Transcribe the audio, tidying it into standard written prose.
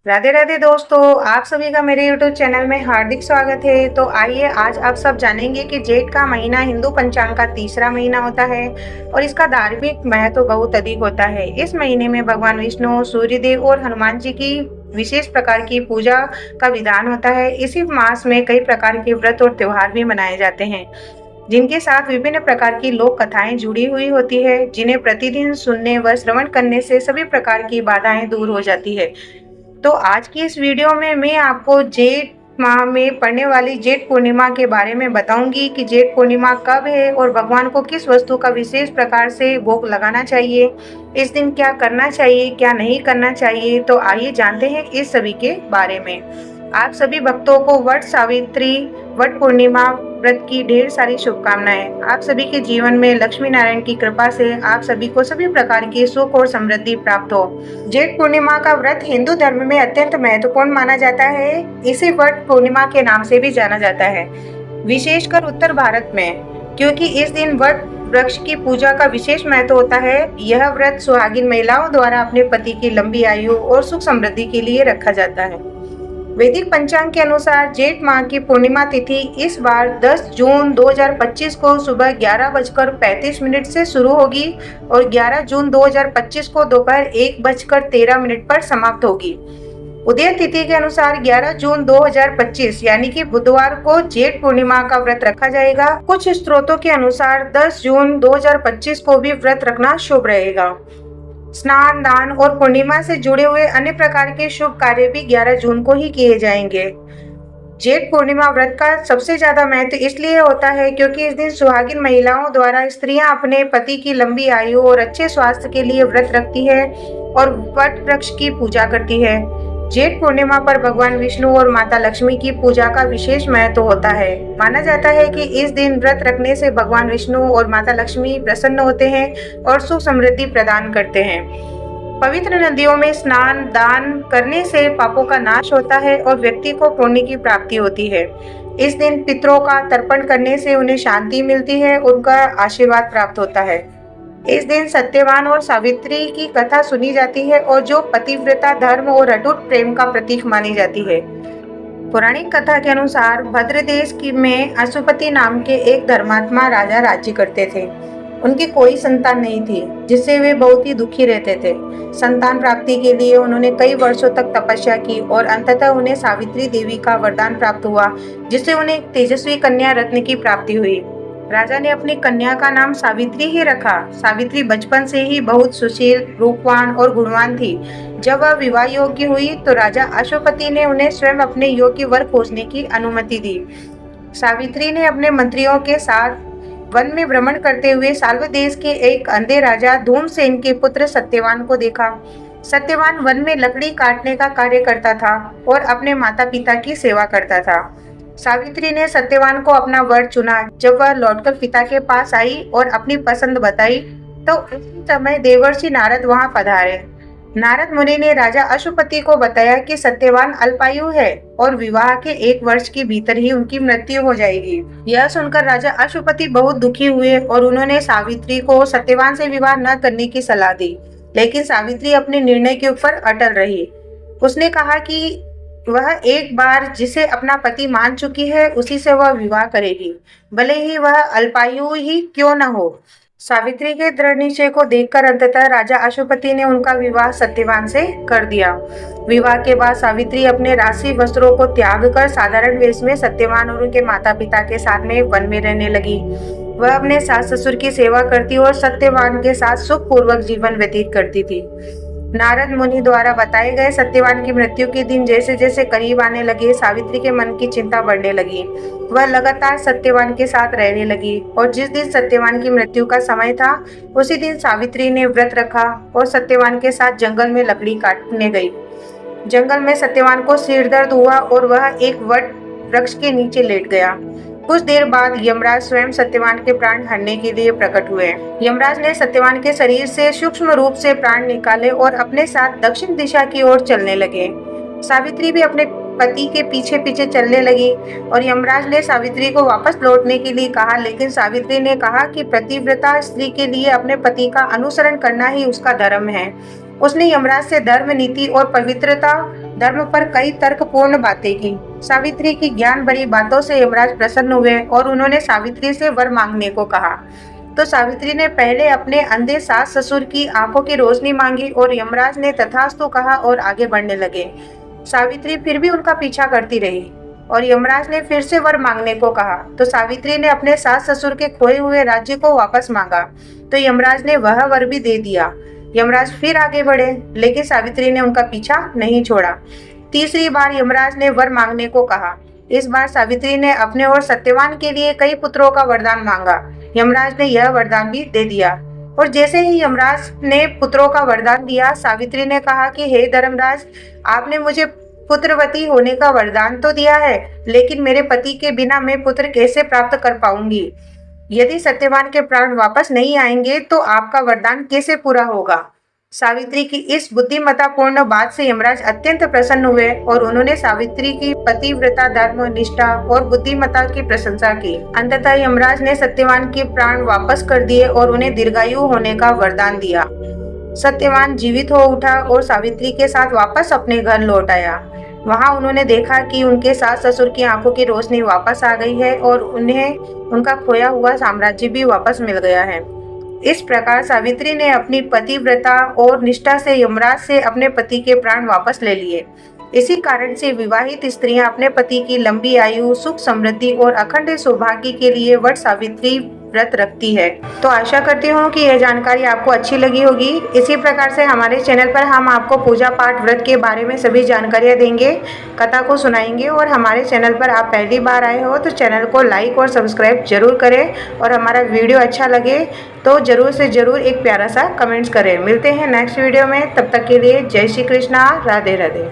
राधे राधे दोस्तों, आप सभी का मेरे YouTube चैनल में हार्दिक स्वागत है। तो आइए आज आप सब जानेंगे कि जेठ का महीना हिंदू पंचांग का तीसरा महीना होता है और इसका धार्मिक महत्व तो बहुत अधिक होता है। इस महीने में भगवान विष्णु, सूर्यदेव और हनुमान जी की विशेष प्रकार की पूजा का विधान होता है। इसी मास में कई प्रकार के व्रत और त्योहार भी मनाए जाते हैं, जिनके साथ विभिन्न प्रकार की लोक कथाएं जुड़ी हुई होती है, जिन्हें प्रतिदिन सुनने व श्रवण करने से सभी प्रकार की बाधाएं दूर हो जाती है। तो आज की इस वीडियो में मैं आपको जेठ माह में पड़ने वाली जेठ पूर्णिमा के बारे में बताऊंगी कि जेठ पूर्णिमा कब है और भगवान को किस वस्तु का विशेष प्रकार से भोग लगाना चाहिए, इस दिन क्या करना चाहिए, क्या नहीं करना चाहिए। तो आइए जानते हैं इस सभी के बारे में। आप सभी भक्तों को वट सावित्री वट पूर्णिमा व्रत की ढेर सारी शुभकामनाएं। आप सभी के जीवन में लक्ष्मी नारायण की कृपा से आप सभी को सभी प्रकार की सुख और समृद्धि प्राप्त हो। जेठ पूर्णिमा का व्रत हिंदू धर्म में अत्यंत महत्वपूर्ण माना जाता है। इसे वट पूर्णिमा के नाम से भी जाना जाता है, विशेषकर उत्तर भारत में, क्योंकि इस दिन वट वृक्ष की पूजा का विशेष महत्व होता है। यह व्रत सुहागिन महिलाओं द्वारा अपने पति की लंबी आयु और सुख समृद्धि के लिए रखा जाता है। वैदिक पंचांग के अनुसार जेठ माह की पूर्णिमा तिथि इस बार 10 जून 2025 को सुबह 11:35 से शुरू होगी और 11 जून 2025 को दोपहर 1:13 पर समाप्त होगी। उदय तिथि के अनुसार 11 जून 2025 यानी कि बुधवार को जेठ पूर्णिमा का व्रत रखा जाएगा। कुछ स्रोतों के अनुसार 10 जून 2025 को भी व्रत रखना शुभ रहेगा। स्नान, दान और पूर्णिमा से जुड़े हुए अन्य प्रकार के शुभ कार्य भी 11 जून को ही किए जाएंगे। जेठ पूर्णिमा व्रत का सबसे ज्यादा महत्व इसलिए होता है क्योंकि इस दिन सुहागिन महिलाओं द्वारा स्त्रियां अपने पति की लंबी आयु और अच्छे स्वास्थ्य के लिए व्रत रखती है और वट वृक्ष की पूजा करती है। जेठ पूर्णिमा पर भगवान विष्णु और माता लक्ष्मी की पूजा का विशेष महत्व होता है। माना जाता है कि इस दिन व्रत रखने से भगवान विष्णु और माता लक्ष्मी प्रसन्न होते हैं और सुख समृद्धि प्रदान करते हैं। पवित्र नदियों में स्नान, दान करने से पापों का नाश होता है और व्यक्ति को पुण्य की प्राप्ति होती है। इस दिन पितरों का तर्पण करने से उन्हें शांति मिलती है, उनका आशीर्वाद प्राप्त होता है। इस दिन सत्यवान और सावित्री की कथा सुनी जाती है और जो पतिव्रता धर्म और अटूट प्रेम का प्रतीक मानी जाती है। पौराणिक कथा के अनुसार भद्र देश में अशुपति नाम के एक धर्मात्मा राजा राज्य करते थे। उनकी कोई संतान नहीं थी, जिससे वे बहुत ही दुखी रहते थे। संतान प्राप्ति के लिए उन्होंने कई वर्षों तक तपस्या की और अंततः उन्हें सावित्री देवी का वरदान प्राप्त हुआ, जिससे उन्हें एक तेजस्वी कन्या रत्न की प्राप्ति हुई। राजा ने अपनी कन्या का नाम सावित्री ही रखा। सावित्री बचपन से ही बहुत सुशील, रूपवान और गुणवान थी। जब वह विवाह योग्य हुई तो राजा अश्वपति ने उन्हें स्वयं अपने योग्य वर खोजने की अनुमति दी। सावित्री ने अपने मंत्रियों के साथ वन में भ्रमण करते हुए साल्व देश के एक अंधे राजा धूमसेन के पुत्र सत्यवान को देखा। सत्यवान वन में लकड़ी काटने का कार्य करता था और अपने माता पिता की सेवा करता था। सावित्री ने सत्यवान को अपना वर चुना। जब वह लौटकर पिता के पास आई और अपनी पसंद बताई तो उसी समय देवर्षि नारद वहां पधारे। नारद मुनि ने राजा अशुपति को बताया कि सत्यवान अल्पायु है और विवाह के 1 वर्ष के भीतर ही उनकी मृत्यु हो जाएगी। यह सुनकर राजा अशुपति बहुत दुखी हुए और उन्होंने सावित्री को सत्यवान से विवाह न करने की सलाह दी, लेकिन सावित्री अपने निर्णय के ऊपर अटल रही। उसने कहा कि वह एक बार जिसे अपना पति मान चुकी है उसी से वह विवाह करेगी, भले ही वह अल्पायु ही क्यों न हो। सावित्री के दृढ़ निश्चय को देखकर अंततः राजा अशुपति ने उनका विवाह सत्यवान से कर दिया। विवाह के बाद सावित्री अपने राशि वस्त्रों को त्याग कर साधारण वेश में सत्यवान और उनके माता पिता के साथ में वन में रहने लगी। वह अपने सास ससुर की सेवा करती और सत्यवान के साथ सुखपूर्वक जीवन व्यतीत करती थी। नारद मुनि द्वारा बताए गए सत्यवान की मृत्यु के दिन जैसे जैसे करीब आने लगे, सावित्री के मन की चिंता बढ़ने लगी। वह लगातार सत्यवान के साथ रहने लगी और जिस दिन सत्यवान की मृत्यु का समय था उसी दिन सावित्री ने व्रत रखा और सत्यवान के साथ जंगल में लकड़ी काटने गई। जंगल में सत्यवान को सिर दर्द हुआ और वह एक वट वृक्ष के नीचे लेट गया। कुछ देर बाद यमराज स्वयं सत्यवान के प्राण हरने के लिए प्रकट हुए। यमराज ने सत्यवान के शरीर से सूक्ष्म रूप से प्राण निकाले और अपने साथ दक्षिण दिशा की ओर चलने लगे। सावित्री भी अपने पति के पीछे पीछे चलने लगी और यमराज ने सावित्री को वापस लौटने के लिए कहा, लेकिन सावित्री ने कहा कि पतिव्रता स्त्री के लिए अपने पति का अनुसरण करना ही उसका धर्म है। उसने यमराज से धर्म, नीति और पवित्रता धर्म पर कई तर्कपूर्ण बातें की। सावित्री की ज्ञान भरी बातों से यमराज प्रसन्न हुए और उन्होंने सावित्री से वर मांगने को कहा। तो सावित्री ने पहले अपने अंधे सास ससुर की आंखों की रोशनी मांगी और यमराज ने तथास्तु कहा और आगे बढ़ने लगे। सावित्री फिर भी उनका पीछा करती रही और यमराज ने फिर से वर मांगने को कहा। तो सावित्री ने अपने सास ससुर के खोए हुए राज्य को वापस मांगा। तो यमराज ने वह वर भी दे दिया। यमराज फिर आगे बढ़े, लेकिन सावित्री ने उनका पीछा नहीं छोड़ा। तीसरी बार यमराज ने वर मांगने को कहा। इस बार सावित्री ने अपने और सत्यवान के लिए कई पुत्रों का वरदान मांगा। यमराज ने यह वरदान भी दे दिया। और जैसे ही यमराज ने पुत्रों का वरदान दिया, सावित्री ने कहा कि हे धर्मराज, आपने मुझे पुत्रवती होने का वरदान तो दिया है, लेकिन मेरे पति के बिना मैं पुत्र कैसे प्राप्त कर पाऊंगी? यदि सत्यवान के प्राण वापस नहीं आएंगे तो आपका वरदान कैसे पूरा होगा? सावित्री की इस बुद्धिमत्तापूर्ण बात से यमराज अत्यंत प्रसन्न हुए और उन्होंने सावित्री की पतिव्रता, धर्म, निष्ठा और बुद्धिमत्ता की प्रशंसा की। अंततः यमराज ने सत्यवान के प्राण वापस कर दिए और उन्हें दीर्घायु होने का वरदान दिया। सत्यवान जीवित हो उठा और सावित्री के साथ वापस अपने घर लौट आया। वहां उन्होंने देखा कि उनके सास ससुर की आंखों की रोशनी वापस आ गई है और उन्हें उनका खोया हुआ साम्राज्य भी वापस मिल गया है। इस प्रकार सावित्री ने अपनी पतिव्रता और निष्ठा से यमराज से अपने पति के प्राण वापस ले लिए। इसी कारण से विवाहित स्त्रियां अपने पति की लंबी आयु, सुख, समृद्धि और अखंड सौभाग्य के लिए वट सावित्री व्रत रखती है। तो आशा करती हूँ कि यह जानकारी आपको अच्छी लगी होगी। इसी प्रकार से हमारे चैनल पर हम आपको पूजा पाठ, व्रत के बारे में सभी जानकारियाँ देंगे, कथा को सुनाएंगे। और हमारे चैनल पर आप पहली बार आए हो तो चैनल को लाइक और सब्सक्राइब जरूर करें और हमारा वीडियो अच्छा लगे तो जरूर से जरूर एक प्यारा सा कमेंट्स करें। मिलते हैं नेक्स्ट वीडियो में, तब तक के लिए जय श्री कृष्णा, राधे राधे।